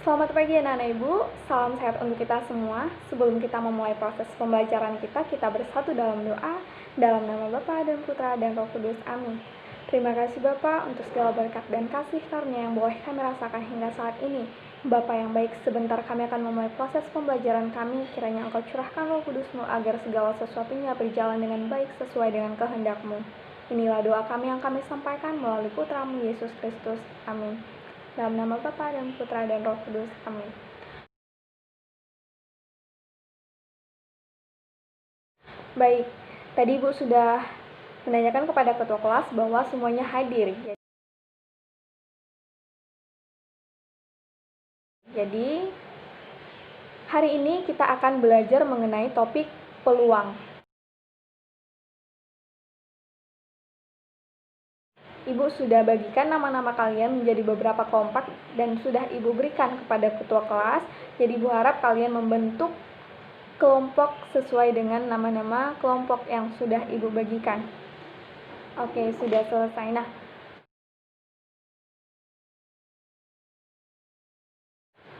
Selamat pagi anak-anak ibu, salam sehat untuk kita semua. Sebelum kita memulai proses pembelajaran kita bersatu dalam doa, dalam nama Bapa dan Putra dan Roh Kudus, amin. Terima kasih Bapa untuk segala berkat dan kasih karunia yang boleh kami rasakan hingga saat ini. Bapa yang baik, sebentar kami akan memulai proses pembelajaran kami, kiranya Engkau curahkan Roh Kudus-Mu agar segala sesuatunya berjalan dengan baik sesuai dengan kehendak-Mu. Inilah doa kami yang kami sampaikan melalui Putra-Mu Yesus Kristus, amin. Dalam nama Bapa dan Putra dan Roh Kudus, amin. Baik, tadi Ibu sudah menanyakan kepada ketua kelas bahwa semuanya hadir. Jadi, hari ini kita akan belajar mengenai topik peluang. Ibu sudah bagikan nama-nama kalian menjadi beberapa kelompok dan sudah Ibu berikan kepada ketua kelas. Jadi Ibu harap kalian membentuk kelompok sesuai dengan nama-nama kelompok yang sudah Ibu bagikan. Oke, sudah selesai. Nah,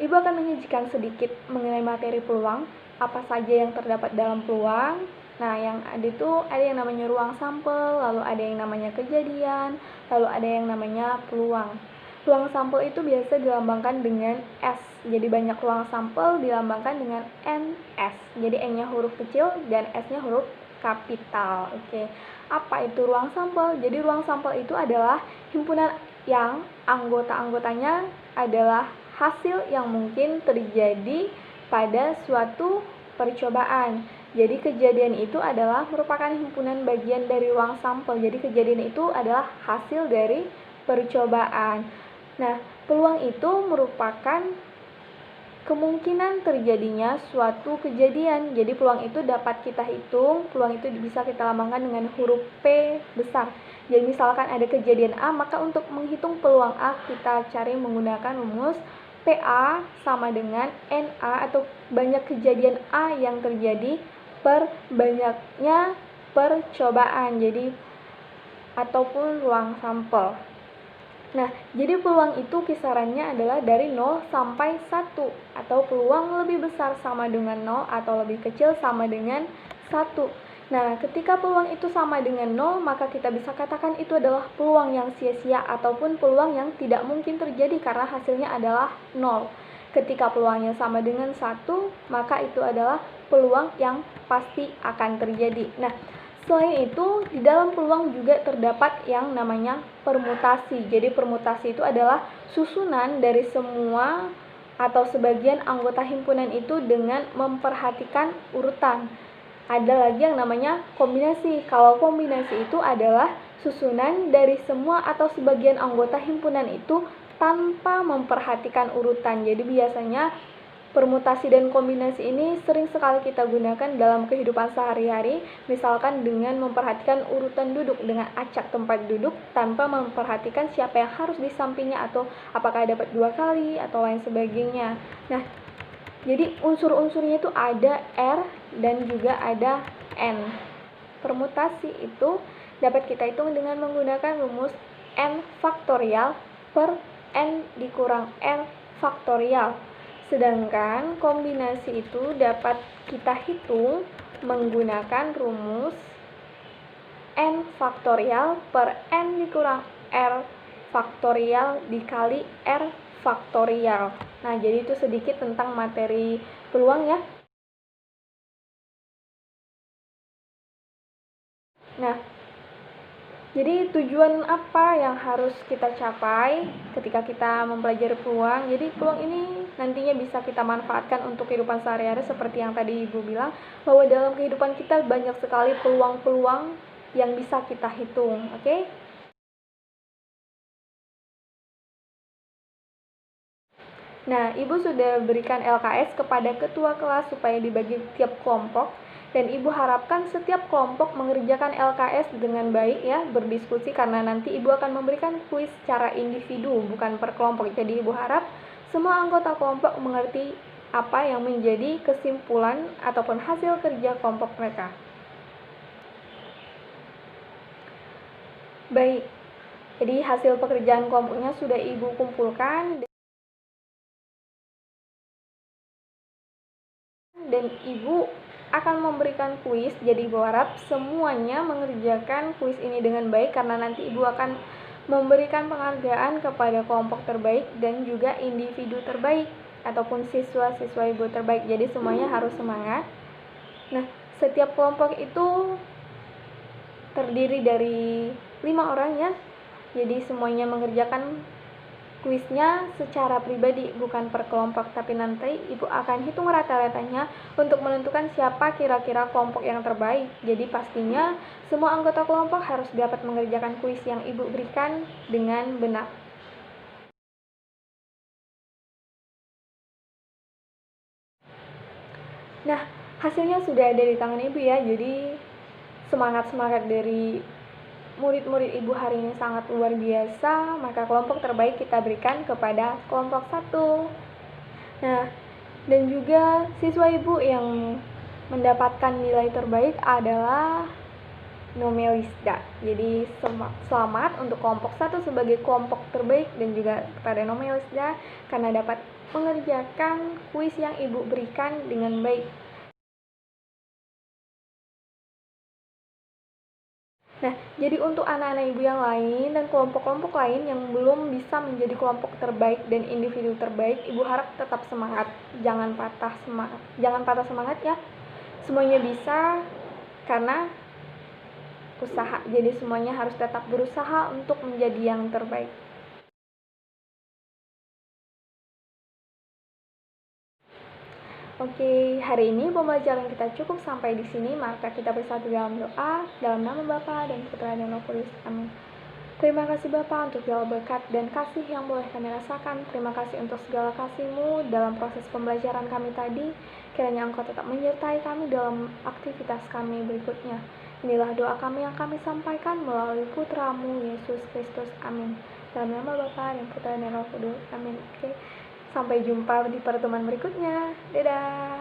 Ibu akan menyajikan sedikit mengenai materi peluang, apa saja yang terdapat dalam peluang. Nah, yang ada itu ada yang namanya ruang sampel, lalu ada yang namanya kejadian, lalu ada yang namanya peluang. Ruang sampel itu biasa dilambangkan dengan S. Jadi banyak ruang sampel dilambangkan dengan NS. Jadi N-nya huruf kecil dan S-nya huruf kapital. Oke. Apa itu ruang sampel? Jadi ruang sampel itu adalah himpunan yang anggota-anggotanya adalah hasil yang mungkin terjadi pada suatu percobaan. Jadi kejadian itu adalah merupakan himpunan bagian dari ruang sampel. Jadi kejadian itu adalah hasil dari percobaan. Nah, peluang itu merupakan kemungkinan terjadinya suatu kejadian. Jadi peluang itu dapat kita hitung, peluang itu bisa kita lambangkan dengan huruf P besar. Jadi misalkan ada kejadian A, maka untuk menghitung peluang A kita cari menggunakan rumus PA sama dengan NA atau banyak kejadian A yang terjadi per banyaknya percobaan. Jadi ataupun ruang sampel. Nah, jadi peluang itu kisarannya adalah dari 0 sampai 1 atau peluang lebih besar sama dengan 0 atau lebih kecil sama dengan 1. Nah, ketika peluang itu sama dengan 0, maka kita bisa katakan itu adalah peluang yang sia-sia ataupun peluang yang tidak mungkin terjadi karena hasilnya adalah 0. Ketika peluangnya sama dengan 1, maka itu adalah peluang yang pasti akan terjadi. Nah, selain itu, di dalam peluang juga terdapat yang namanya permutasi. Jadi permutasi itu adalah susunan dari semua atau sebagian anggota himpunan itu dengan memperhatikan urutan. Ada lagi yang namanya kombinasi. Kalau kombinasi itu adalah susunan dari semua atau sebagian anggota himpunan itu tanpa memperhatikan urutan. Jadi biasanya permutasi dan kombinasi ini sering sekali kita gunakan dalam kehidupan sehari-hari, misalkan dengan memperhatikan urutan duduk dengan acak tempat duduk tanpa memperhatikan siapa yang harus di sampingnya atau apakah dapat 2 kali atau lain sebagainya. Nah, jadi unsur-unsurnya itu ada R dan juga ada N. Permutasi itu dapat kita hitung dengan menggunakan rumus N faktorial per N dikurang R faktorial. Sedangkan kombinasi itu dapat kita hitung menggunakan rumus N faktorial per N dikurang R faktorial dikali R faktorial. Nah, jadi itu sedikit tentang materi peluang ya. Nah, jadi tujuan apa yang harus kita capai ketika kita mempelajari peluang? Jadi peluang ini nantinya bisa kita manfaatkan untuk kehidupan sehari-hari seperti yang tadi Ibu bilang, bahwa dalam kehidupan kita banyak sekali peluang-peluang yang bisa kita hitung, oke? Nah, Ibu sudah berikan LKS kepada ketua kelas supaya dibagi tiap kelompok. Dan Ibu harapkan setiap kelompok mengerjakan LKS dengan baik ya, berdiskusi karena nanti Ibu akan memberikan kuis secara individu, bukan per kelompok. Jadi Ibu harap semua anggota kelompok mengerti apa yang menjadi kesimpulan ataupun hasil kerja kelompok mereka. Baik, jadi hasil pekerjaan kelompoknya sudah Ibu kumpulkan. dan Ibu akan memberikan kuis. Jadi Ibu harap semuanya mengerjakan kuis ini dengan baik, karena nanti Ibu akan memberikan penghargaan kepada kelompok terbaik dan juga individu terbaik ataupun siswa-siswa Ibu terbaik. Jadi semuanya harus semangat. Nah, setiap kelompok itu terdiri dari 5 orang ya. Jadi semuanya mengerjakan kuisnya secara pribadi, bukan per kelompok, tapi nanti Ibu akan hitung rata-ratanya untuk menentukan siapa kira-kira kelompok yang terbaik. Jadi pastinya semua anggota kelompok harus dapat mengerjakan kuis yang Ibu berikan dengan benar. Nah, hasilnya sudah ada di tangan Ibu ya. Jadi semangat-semangat dari murid-murid Ibu hari ini sangat luar biasa. Maka kelompok terbaik kita berikan kepada kelompok 1. Nah, dan juga siswa Ibu yang mendapatkan nilai terbaik adalah Nomelisda. Jadi selamat untuk kelompok 1 sebagai kelompok terbaik, dan juga kepada Nomelisda karena dapat mengerjakan kuis yang Ibu berikan dengan baik. Nah, jadi untuk anak-anak Ibu yang lain dan kelompok-kelompok lain yang belum bisa menjadi kelompok terbaik dan individu terbaik, Ibu harap tetap semangat. Jangan patah semangat ya. Semuanya bisa karena usaha. Jadi semuanya harus tetap berusaha untuk menjadi yang terbaik. Oke, hari ini pembelajaran kita cukup sampai di sini. Maka kita bersatu dalam doa, dalam nama Bapa dan Putra dan Roh Kudus. Amin. Terima kasih Bapa untuk segala berkat dan kasih yang boleh kami rasakan. Terima kasih untuk segala kasih-Mu dalam proses pembelajaran kami tadi. Kiranya Engkau tetap menyertai kami dalam aktivitas kami berikutnya. Inilah doa kami yang kami sampaikan melalui Putra-Mu, Yesus Kristus. Amin. Dalam nama Bapa dan Putra dan Roh Kudus. Amin. Oke. Sampai jumpa di pertemuan berikutnya. Dadah.